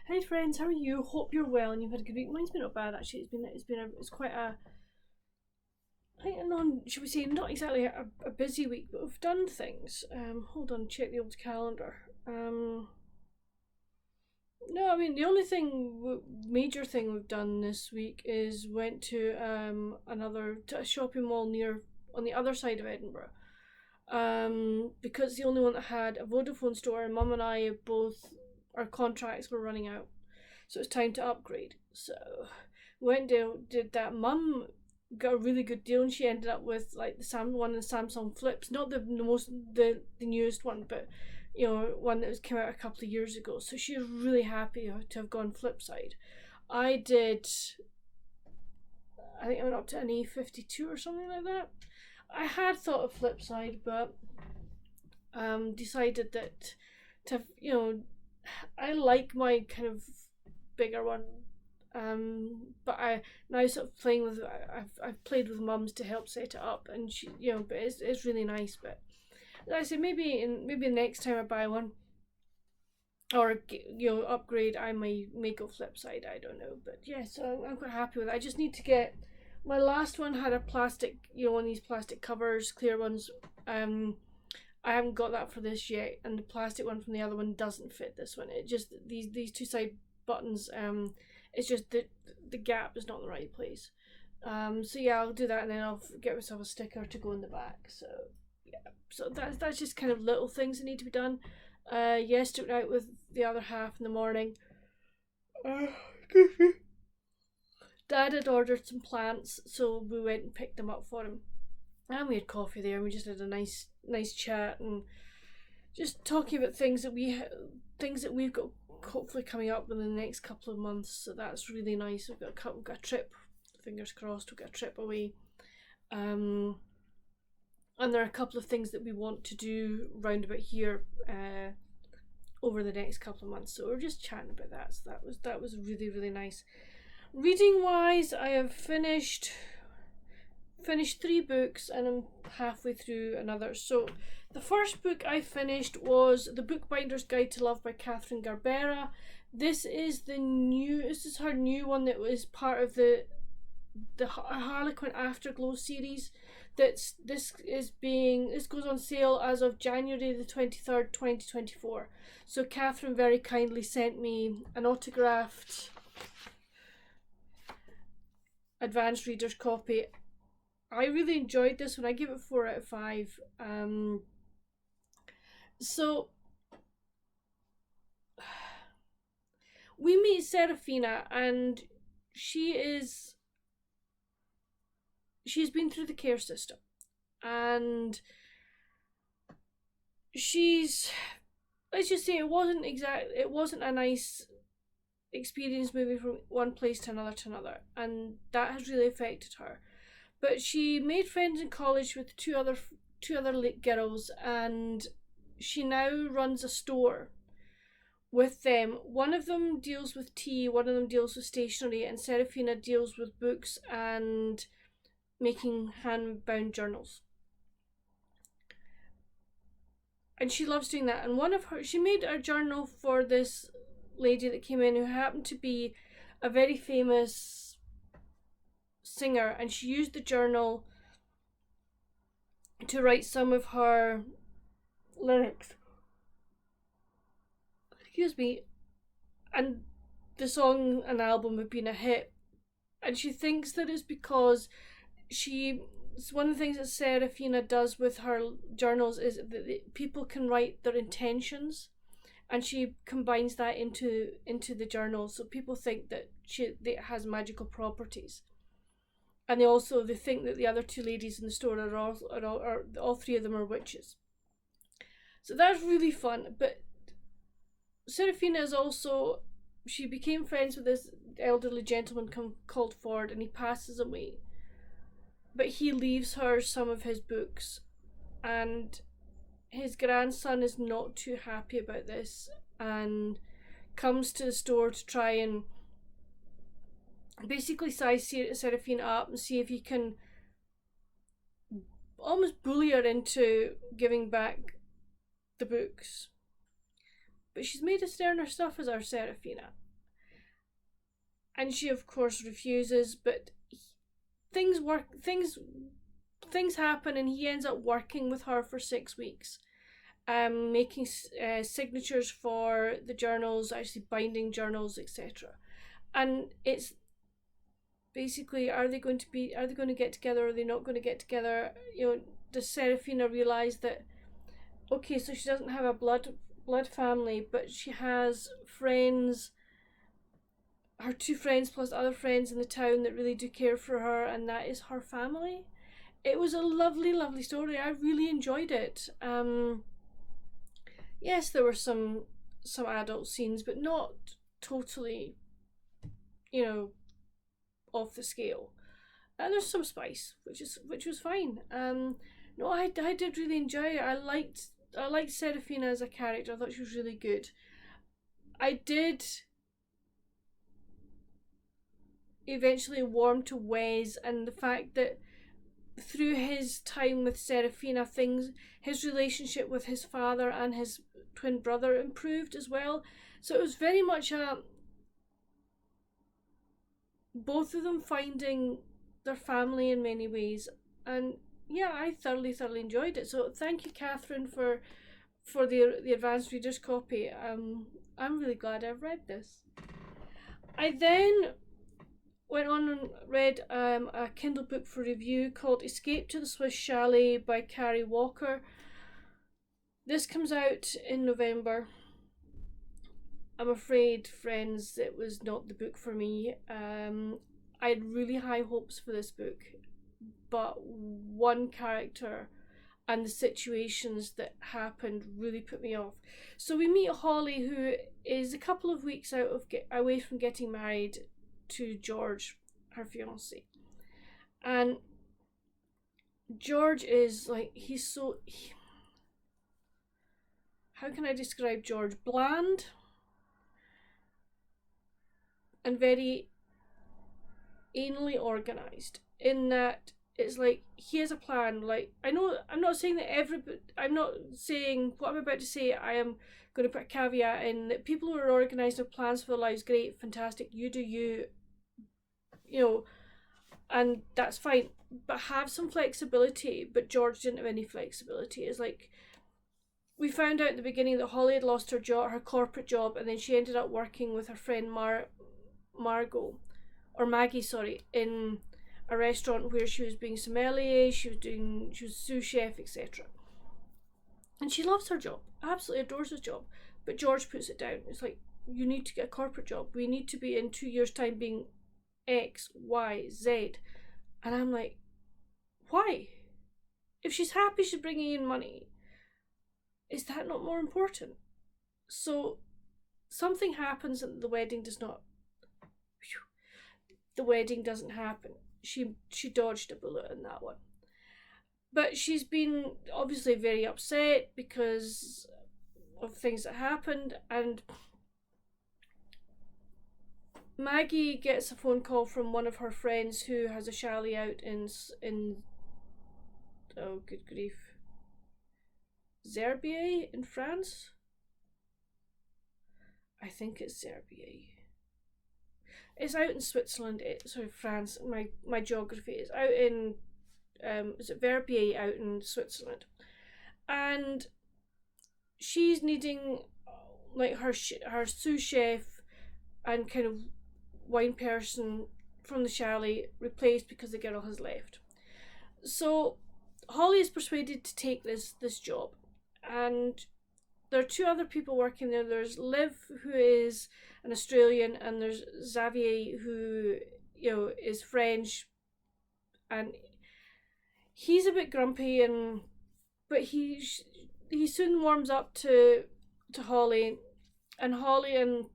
Hey friends, how are you? Hope you're well and you've had a good week. Mine's been not bad actually. It's quite a, I think, should we say, not exactly a busy week, but we've done things. Hold on, check the old calendar. No, I mean the only major thing we've done this week is went to a shopping mall near on the other side of Edinburgh. Because the only one that had a Vodafone store, and Mum and I both, our contracts were running out, so it's time to upgrade. So went down, did that. Mum got a really good deal, and she ended up with like one of the Samsung flips, not the newest one, but one that came out a couple of years ago. So she was really happy to have gone flip side. I did. I think I went up to an A52 or something like that. I had thought of flip side, but decided that I like my kind of bigger one. But I now sort of playing with. I've played with Mum's to help set it up, and she, but it's really nice. But like I said, maybe the next time I buy one or upgrade, I may go flip side. I don't know, but yeah, so I'm quite happy with it. I just need to get. My last one had a plastic, one of these plastic covers, clear ones. I haven't got that for this yet, and the plastic one from the other one doesn't fit this one. It just these two side buttons. It's just the gap is not in the right place. So yeah, I'll do that, and then I'll get myself a sticker to go in the back. So yeah, so that's just kind of little things that need to be done. Yesterday out with the other half in the morning. Dad had ordered some plants, so we went and picked them up for him. And we had coffee there, and we just had a nice chat and just talking about things that we've got hopefully coming up in the next couple of months. So that's really nice. We've got a trip. Fingers crossed, we've got a trip away. And there are a couple of things that we want to do round about here over the next couple of months. So we're just chatting about that. So that was really, really nice. Reading wise, I have finished 3 books and I'm halfway through another. So the first book I finished was The Bookbinder's Guide to Love by Katherine Garbera. This is her new one that was part of the Harlequin Afterglow series. This goes on sale as of January the 23rd, 2024. So Katherine very kindly sent me an autographed advanced reader's copy. I really enjoyed this one. I give it 4 out of 5. So we meet Serafina, and she's been through the care system, and let's just say it wasn't a nice experience moving from one place to another, and that has really affected her. But she made friends in college with two other girls, and she now runs a store with them. One of them deals with tea, one of them deals with stationery, and Serafina deals with books and making hand-bound journals. And she loves doing that. And she made a journal for this lady that came in who happened to be a very famous singer, and she used the journal to write some of her lyrics. Excuse me. And the song and album have been a hit. And she thinks that it's because one of the things that Serafina does with her journals is that people can write their intentions, and she combines that into the journal, so people think that it has magical properties. And they think that the other 2 ladies in the store are all 3 of them are witches. So that's really fun. But Serafina is also, she became friends with this elderly gentleman called Ford, and he passes away. But he leaves her some of his books, and his grandson is not too happy about this and comes to the store to try and basically size Serafina up and see if he can almost bully her into giving back the books. But she's made of sterner stuff as our Serafina. and she of course refuses, but things happen, and he ends up working with her for 6 weeks, making signatures for the journals, actually binding journals, etc. And it's basically, are they going to get together, or are they not going to get together? Does Serafina realise that, okay, so she doesn't have a blood family, but she has friends, her 2 friends plus other friends in the town that really do care for her, and that is her family. It was a lovely, lovely story. I really enjoyed it. Yes, there were some adult scenes, but not totally, off the scale. There's some spice, which was fine. No, I did really enjoy it. I liked Serafina as a character. I thought she was really good. I did eventually warm to Wes, and the fact that through his time with Serafina, his relationship with his father and his twin brother improved as well. So it was very much both of them finding their family in many ways, and yeah, I thoroughly enjoyed it. So thank you, Catherine, for the advanced reader's copy. I'm really glad I've read this. I then went on and read a Kindle book for review called Escape to the Swiss Chalet by Carrie Walker. This comes out in November. I'm afraid, friends, it was not the book for me. I had really high hopes for this book, but one character and the situations that happened really put me off. So we meet Holly, who is a couple of weeks away from getting married to George, her fiancé. And George is like, how can I describe George? Bland and very anally organised, in that it's like he has a plan. Like, I know I'm not saying what I'm about to say, I am going to put a caveat in, that people who are organised have plans for their lives, great, fantastic, you do you, and that's fine, but have some flexibility. But George didn't have any flexibility. It's like, we found out at the beginning that Holly had lost her corporate job, and then she ended up working with her friend Maggie, in a restaurant where she was being sommelier, she was sous chef, etc. And she loves her job, absolutely adores her job, but George puts it down. It's like, you need to get a corporate job. We need to be in 2 years' time being X, Y, Z. And I'm like, why? If she's happy she's bringing in money, is that not more important? So something happens and the wedding doesn't happen. She dodged a bullet in that one. But she's been obviously very upset because of things that happened, and Maggie gets a phone call from one of her friends who has a chalet out in oh good grief, Zerbier in France. I think it's Zerbier. It's out in Switzerland. France. My geography is out in is it Verbier out in Switzerland, and she's needing like her sous chef and kind of wine person from the chalet replaced because the girl has left. So Holly is persuaded to take this job, and there are 2 other people working there. There's Liv, who is an Australian, and there's Xavier, who is French, and he's a bit grumpy, but he soon warms up to Holly, and Holly and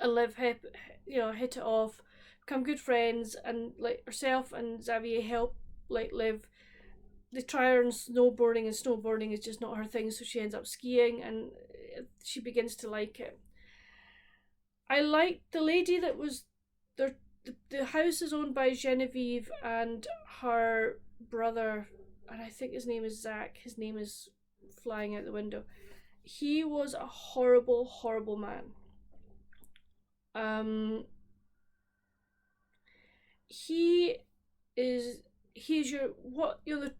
Liv hit it off, become good friends, and like herself and Xavier help like Liv. They try her on snowboarding, and snowboarding is just not her thing, so she ends up skiing, and she begins to like it. I liked the lady that was there. The house is owned by Genevieve and her brother, and I think his name is Zach. His name is flying out the window. He was a horrible, horrible man. he is your what the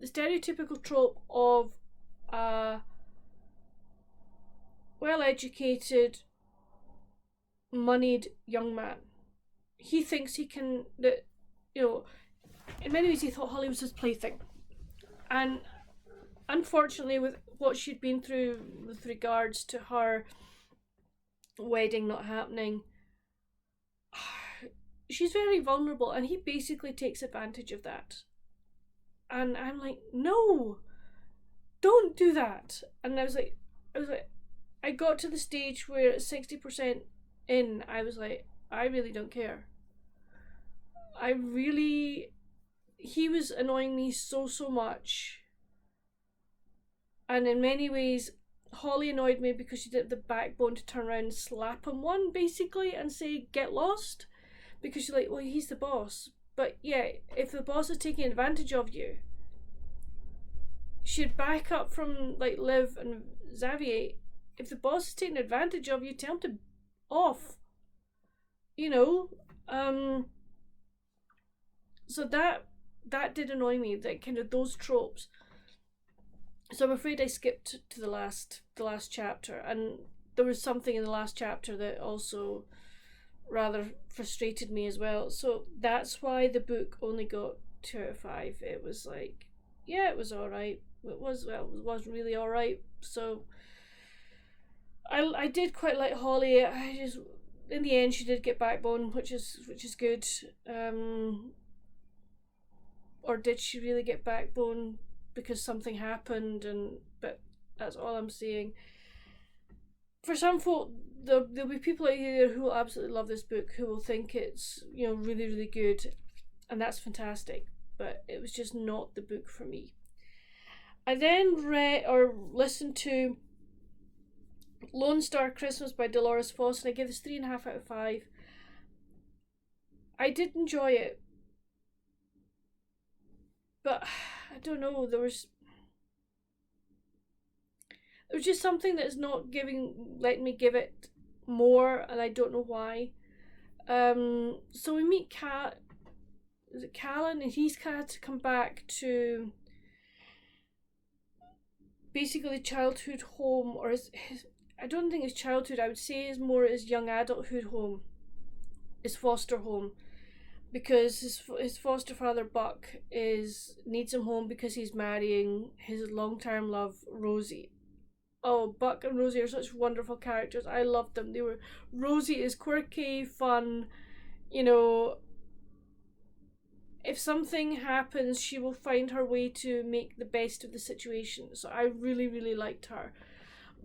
stereotypical trope of a well-educated, moneyed young man. He thinks he can that in many ways he thought Holly was his plaything, and unfortunately with what she'd been through with regards to her wedding not happening, she's very vulnerable, and he basically takes advantage of that. And I'm like, no, don't do that. And I was like, I got to the stage where at 60% in, I was like, I really don't care. He was annoying me so much. And in many ways, Holly annoyed me because she didn't have the backbone to turn around and slap him one, basically, and say, get lost. Because she's like, well, he's the boss. But yeah, if the boss is taking advantage of you, she'd back up from like Liv and Xavier. If the boss is taking advantage of you, tell him to off. So that did annoy me, that kind of those tropes. So I'm afraid I skipped to the last chapter, and there was something in the last chapter that also rather frustrated me as well. So that's why the book only got 2 out of 5. It was like, yeah, it was alright. It was really alright. So I did quite like Holly. I just, in the end, she did get backbone, which is good. Or did she really get backbone because something happened? But that's all I'm saying. For some folk, there'll be people out here who will absolutely love this book, who will think it's really, really good, and that's fantastic. But it was just not the book for me. I then read or listened to Lone Star Christmas by Delores Fossen. I gave this 3.5 out of 5. I did enjoy it, but I don't know, there was just something that's not letting me give it more, and I don't know why. So we meet Callan, and he's had to come back to basically childhood home, or his I don't think it's childhood, I would say is more his young adulthood home, his foster home, because his foster father Buck needs him home because he's marrying his long-term love Rosie. Oh, Buck and Rosie are such wonderful characters. I loved them. Rosie is quirky, fun, if something happens, she will find her way to make the best of the situation. So I really, really liked her.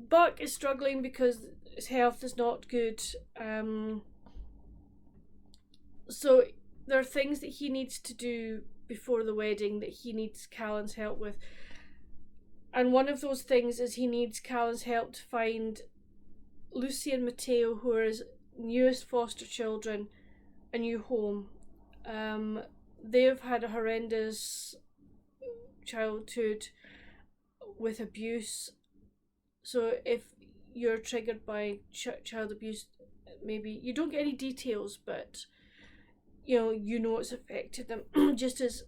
Buck is struggling because his health is not good. So there are things that he needs to do before the wedding that he needs Callan's help with. And one of those things is he needs Callan's help to find Lucy and Mateo, who are his newest foster children, a new home. They've had a horrendous childhood with abuse. So if you're triggered by child abuse, maybe you don't get any details, but it's affected them. Just as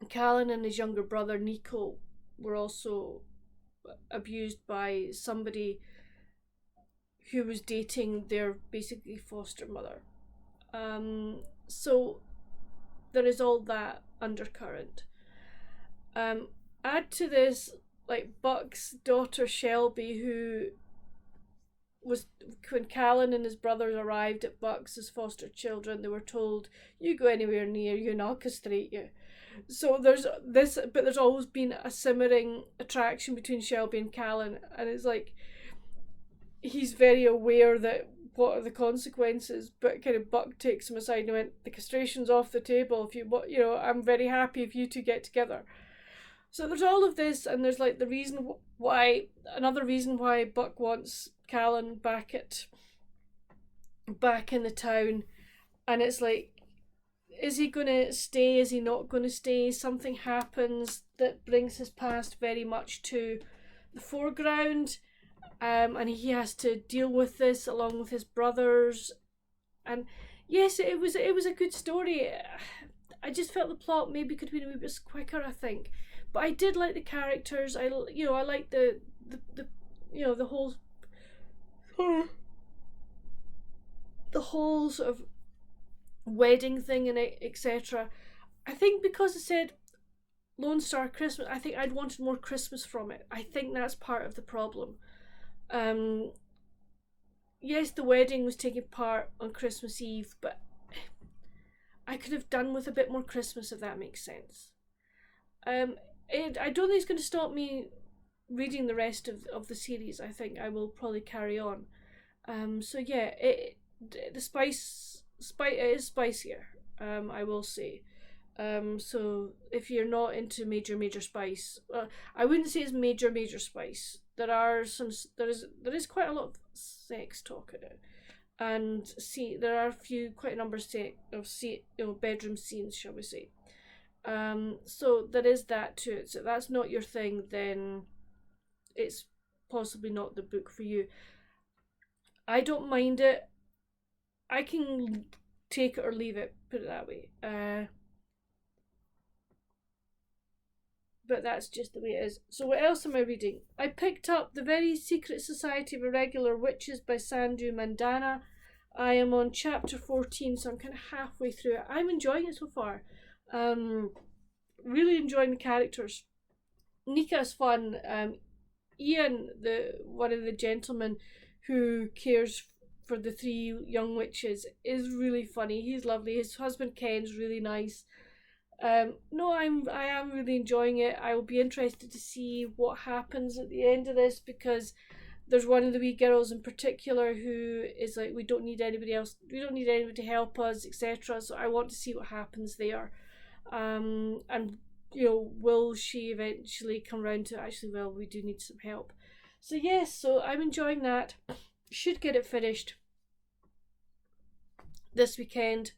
Callan and his younger brother Nico were also abused by somebody who was dating their basically foster mother. So there is all that undercurrent. Add to this, like, Buck's daughter Shelby, who was, when Callan and his brothers arrived at Buck's as foster children, they were told, you go anywhere near you and I'll castrate you. So there's this, but there's always been a simmering attraction between Shelby and Callan, and it's like he's very aware that what are the consequences, but kind of Buck takes him aside and went, the castration's off the table, if I'm very happy if you two get together. So there's all of this, and there's like another reason why Buck wants Callan back in the town, and it's like, is he going to stay, is he not going to stay? Something happens that brings his past very much to the foreground, and he has to deal with this along with his brothers, and yes, it was a good story. I just felt the plot maybe could have been a wee bit quicker, I think, but I did like the characters. I like the the whole the whole sort of wedding thing and etc. I think because I said Lone Star Christmas, I think I'd wanted more Christmas from it. I think that's part of the problem. Yes, the wedding was taking part on Christmas Eve, but I could have done with a bit more Christmas, if that makes sense. I don't think it's going to stop me reading the rest of the series. I think I will probably carry on. So yeah, the spice it is spicier. I will say. So if you're not into major spice, I wouldn't say it's major spice. There is quite a lot of sex talk in it, and there are quite a number of bedroom scenes, shall we say. So there is that to it. So if that's not your thing, then it's possibly not the book for you. I don't mind it. I can take it or leave it, put it that way. But that's just the way it is. So what else am I reading? I picked up The Very Secret Society of Irregular Witches by Sangu Mandanna. I am on chapter 14, so I'm kind of halfway through it. I'm enjoying it so far. Really enjoying the characters. Nika is fun. Ian, one of the gentlemen who cares for the three young witches, is really funny. He's lovely. His husband Ken's really nice. No, I am really enjoying it. I will be interested to see what happens at the end of this, because there's one of the wee girls in particular who is like, we don't need anybody else, we don't need anybody to help us, etc. So I want to see what happens there. And will she eventually come around to actually, well, we do need some help. So yes, so I'm enjoying that. Should get it finished this weekend.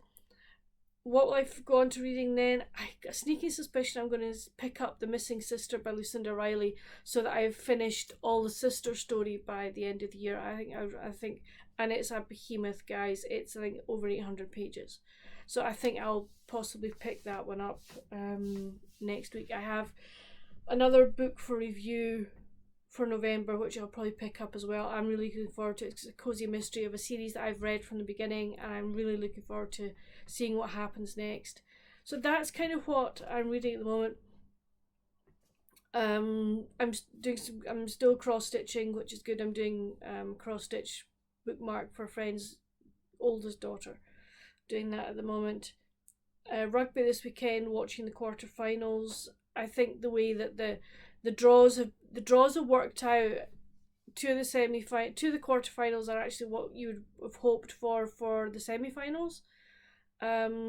What will I go on to reading then? I got a sneaky suspicion I'm going to pick up The Missing Sister by Lucinda Riley, so that I've finished all the sister story by the end of the year. I think, and it's a behemoth, guys. It's I think over 800 pages, so I think I'll possibly pick that one up next week. I have another book for review for November, which I'll probably pick up as well. I'm really looking forward to it. It's a cozy mystery of a series that I've read from the beginning, and I'm really looking forward to seeing what happens next. So that's kind of what I'm reading at the moment. I'm still cross stitching, which is good. I'm doing cross stitch bookmark for a friend's oldest daughter. Doing that at the moment. Rugby this weekend, watching the quarterfinals. I think the way that the draws have worked out, two of the quarterfinals are actually what you would have hoped for the semi-finals,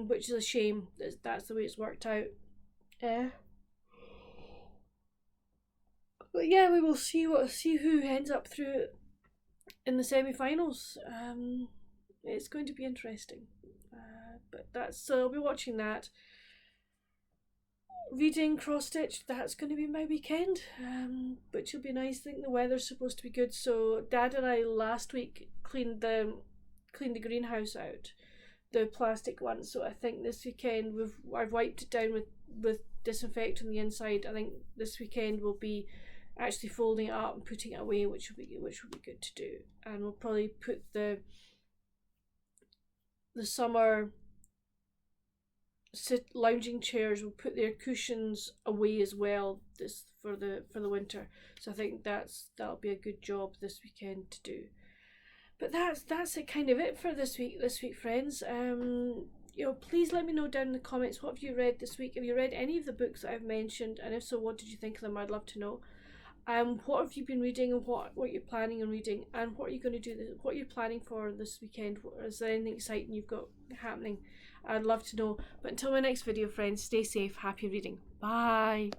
which is a shame. That's the way it's worked out. But yeah, we will see who ends up through in the semi-finals. It's going to be interesting. So I'll be watching that. Reading cross stitch, that's going to be my weekend, which will be nice. I think the weather's supposed to be good. So Dad and I last week cleaned the greenhouse out, the plastic one. So I think this weekend I've wiped it down with disinfectant on the inside. I think this weekend will be actually folding it up and putting it away, which will be good to do. And we'll probably put the summer lounging chairs, we'll put their cushions away as well this for the winter. So I think that'll be a good job this weekend to do. But that's it, kind of it for this week friends. Please let me know down in the comments, what have you read this week? Have you read any of the books that I've mentioned, and if so, what did you think of them? I'd love to know. What have you been reading, and what you're planning on reading, and what are you going to do? What are you planning for this weekend? Is there anything exciting you've got happening? I'd love to know. But until my next video, friends, stay safe, happy reading. Bye.